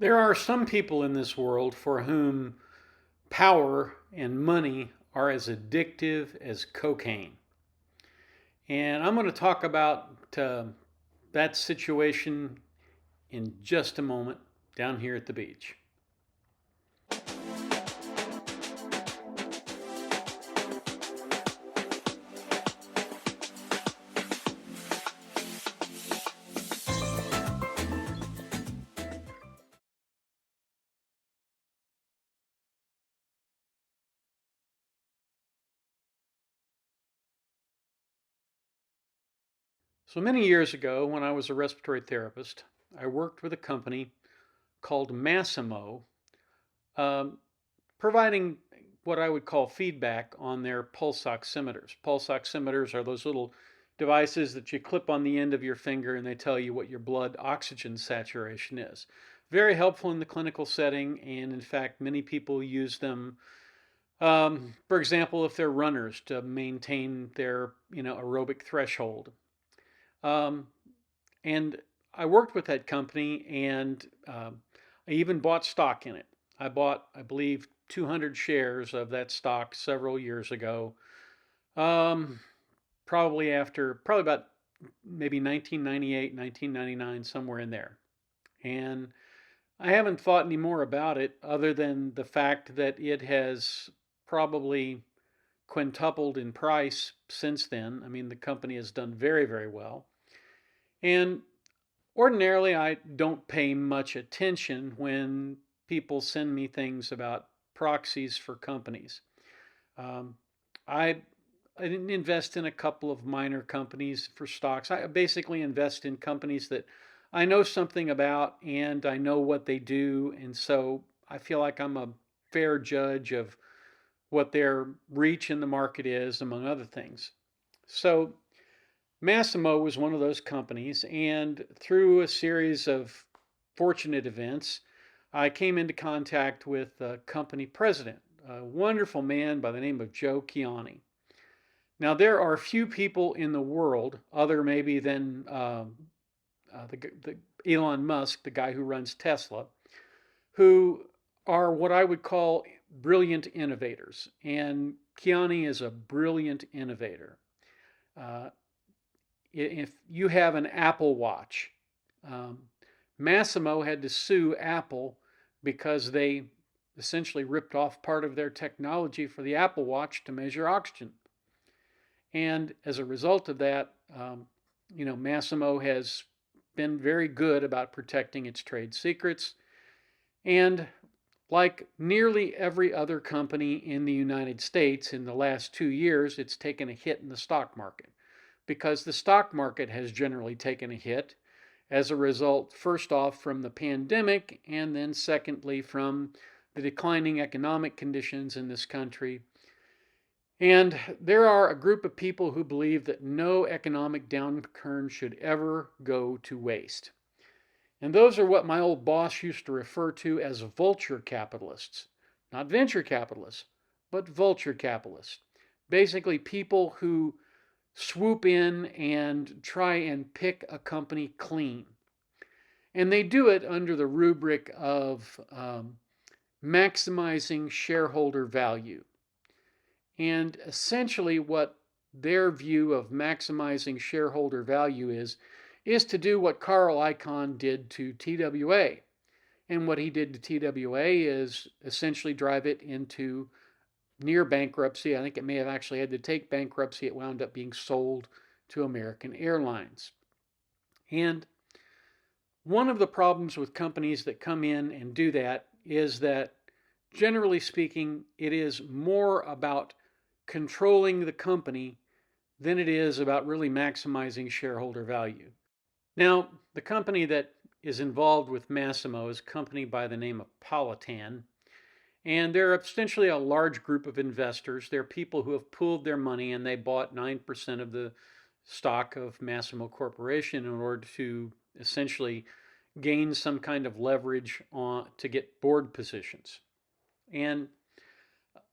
There are some people in this world for whom power and money are as addictive as cocaine. And I'm going to talk about that situation in just a moment down here at the beach. So many years ago, when I was a respiratory therapist, I worked with a company called Massimo, um, providing what I would call feedback on their pulse oximeters. Pulse oximeters are those little devices that you clip on the end of your finger and they tell you what your blood oxygen saturation is. Very helpful in the clinical setting, and in fact, many people use them. For example, if they're runners to maintain their aerobic threshold. Um, and I worked with that company, and I even bought stock in it. I bought, I believe, 200 shares of that stock several years ago. Um, probably about maybe 1998, 1999, somewhere in there. And I haven't thought any more about it other than the fact that it has probably quintupled in price since then. I mean, the company has done very, very well. And ordinarily, I don't pay much attention when people send me things about proxies for companies. Um, I I didn't invest in a couple of minor companies for stocks. I basically invest in companies that I know something about and I know what they do, and so I feel like I'm a fair judge of what their reach in the market is, among other things. So Massimo was one of those companies, and through a series of fortunate events, I came into contact with the company president, a wonderful man by the name of Joe Kiani. Now, there are few people in the world, other maybe than the Elon Musk, the guy who runs Tesla, who are what I would call brilliant innovators. And Kiani is a brilliant innovator. Uh, if you have an Apple Watch, um, Massimo had to sue Apple because they essentially ripped off part of their technology for the Apple Watch to measure oxygen. And as a result of that, Massimo has been very good about protecting its trade secrets. And like nearly every other company in the United States in the last 2 years, it's taken a hit in the stock market because the stock market has generally taken a hit as a result, first off, from the pandemic, and then secondly, from the declining economic conditions in this country. And there are a group of people who believe that no economic downturn should ever go to waste. And those are what my old boss used to refer to as vulture capitalists. Not venture capitalists, but vulture capitalists. Basically, people who swoop in and try and pick a company clean. And they do it under the rubric of maximizing shareholder value. And essentially, what their view of maximizing shareholder value is to do what Carl Icahn did to TWA. And what he did to TWA is essentially drive it into near bankruptcy. I think it may have actually had to take bankruptcy. It wound up being sold to American Airlines. And one of the problems with companies that come in and do that is that, generally speaking, it is more about controlling the company than it is about really maximizing shareholder value. Now, the company that is involved with Massimo is a company by the name of Politan, and they're essentially a large group of investors. They're people who have pooled their money and they bought 9% of the stock of Massimo Corporation in order to essentially gain some kind of leverage to get board positions. And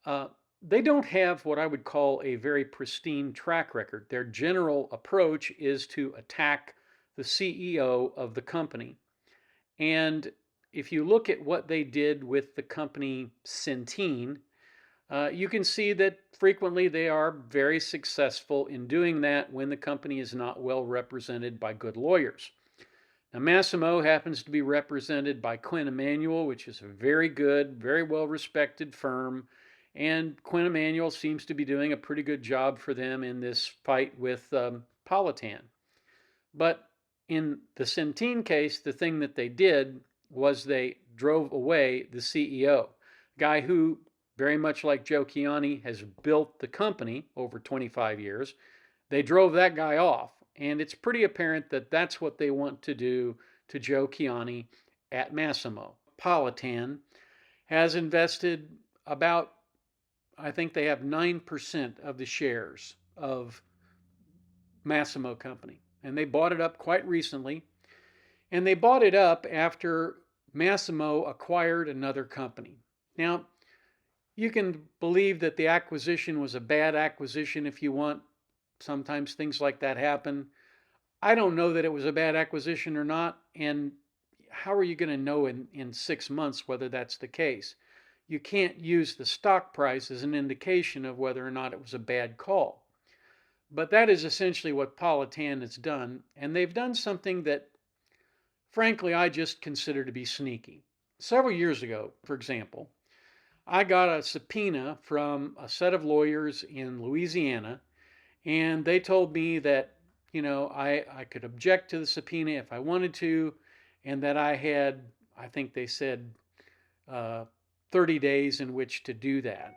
uh, they don't have what I would call a very pristine track record. Their general approach is to attack the CEO of the company. And if you look at what they did with the company Centene, you can see that frequently they are very successful in doing that when the company is not well represented by good lawyers. Now, Massimo happens to be represented by Quinn Emanuel, which is a very good, very well respected firm. And Quinn Emanuel seems to be doing a pretty good job for them in this fight with Politan. But in the Centene case, the thing that they did was they drove away the CEO, guy who, very much like Joe Kiani, has built the company over 25 years. They drove that guy off. And it's pretty apparent that that's what they want to do to Joe Kiani at Massimo. Politan has invested about, I think they have 9% of the shares of Massimo Company. And they bought it up quite recently. And they bought it up after Massimo acquired another company. Now, you can believe that the acquisition was a bad acquisition if you want. Sometimes things like that happen. I don't know that it was a bad acquisition or not. And how are you going to know in 6 months whether that's the case? You can't use the stock price as an indication of whether or not it was a bad call. But that is essentially what Politan has done. And they've done something that, frankly, I just consider to be sneaky. Several years ago, for example, I got a subpoena from a set of lawyers in Louisiana, and they told me that, I could object to the subpoena if I wanted to, and that I had, I think they said, 30 days in which to do that.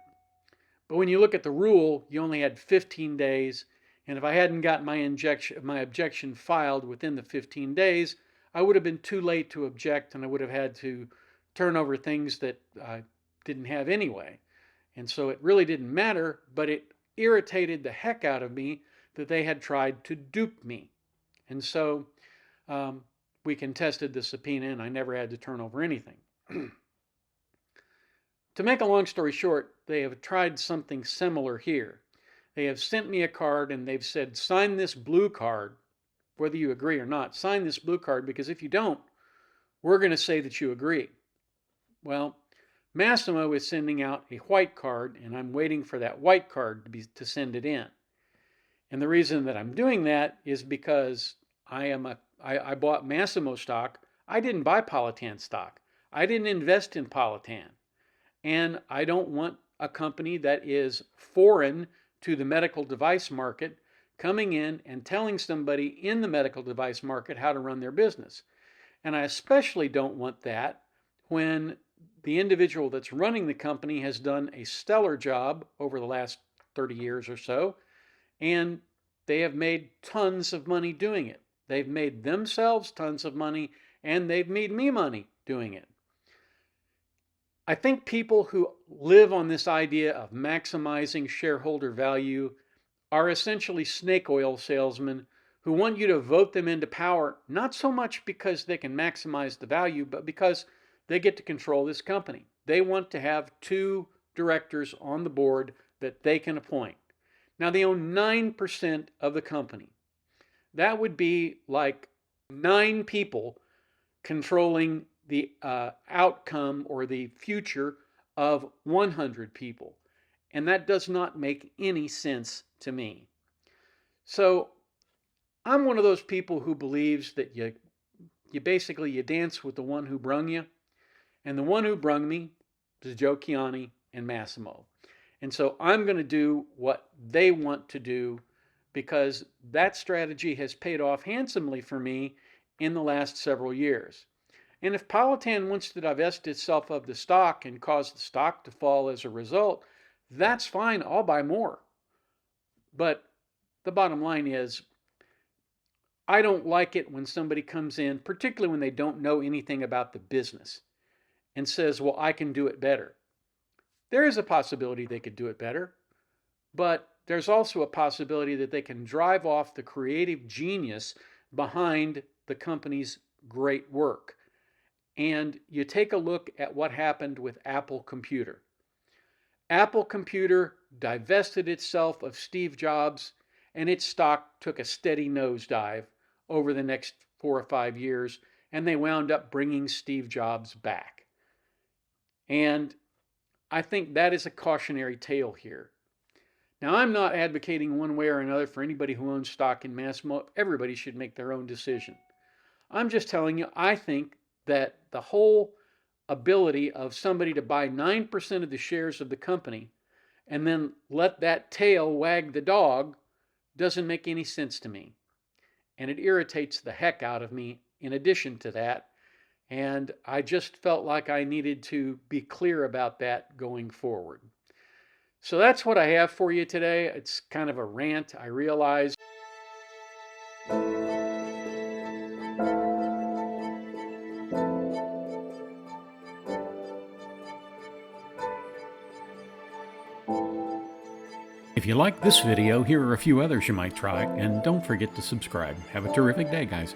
But when you look at the rule, you only had 15 days, and if I hadn't got my objection filed within the 15 days, I would have been too late to object, and I would have had to turn over things that I didn't have anyway. And so it really didn't matter, but it irritated the heck out of me that they had tried to dupe me. And so we contested the subpoena, and I never had to turn over anything. To make a long story short, they have tried something similar here. They have sent me a card, and they've said, sign this blue card, whether you agree or not. Sign this blue card, because if you don't, we're going to say that you agree. Well, Massimo is sending out a white card, and I'm waiting for that white card to send it in. And the reason that I'm doing that is because I bought Massimo stock. I didn't buy Politan stock. I didn't invest in Politan. And I don't want a company that is foreign to the medical device market coming in and telling somebody in the medical device market how to run their business. And I especially don't want that when the individual that's running the company has done a stellar job over the last 30 years or so, and they have made tons of money doing it. They've made themselves tons of money, and they've made me money doing it. I think people who live on this idea of maximizing shareholder value are essentially snake oil salesmen who want you to vote them into power, not so much because they can maximize the value, but because they get to control this company. They want to have 2 directors on the board that they can appoint. Now, they own 9% of the company. That would be like 9 people controlling the outcome or the future of 100 people. And that does not make any sense to me. So I'm one of those people who believes that you basically dance with the one who brung you. And the one who brung me is Joe Kiani and Massimo. And so I'm going to do what they want to do, because that strategy has paid off handsomely for me in the last several years. And if Politan wants to divest itself of the stock and cause the stock to fall as a result, that's fine. I'll buy more. But the bottom line is, I don't like it when somebody comes in, particularly when they don't know anything about the business, and says, well, I can do it better. There is a possibility they could do it better, but there's also a possibility that they can drive off the creative genius behind the company's great work. And you take a look at what happened with Apple Computer. Apple Computer divested itself of Steve Jobs, and its stock took a steady nosedive over the next 4 or 5 years. and they wound up bringing Steve Jobs back. And I think that is a cautionary tale here. Now, I'm not advocating one way or another for anybody who owns stock in Massimo. Everybody should make their own decision. I'm just telling you, I think that the whole ability of somebody to buy 9% of the shares of the company and then let that tail wag the dog doesn't make any sense to me. And it irritates the heck out of me in addition to that. And I just felt like I needed to be clear about that going forward. So that's what I have for you today. It's kind of a rant, I realize. If you like this video, here are a few others you might try, and don't forget to subscribe. Have a terrific day, guys.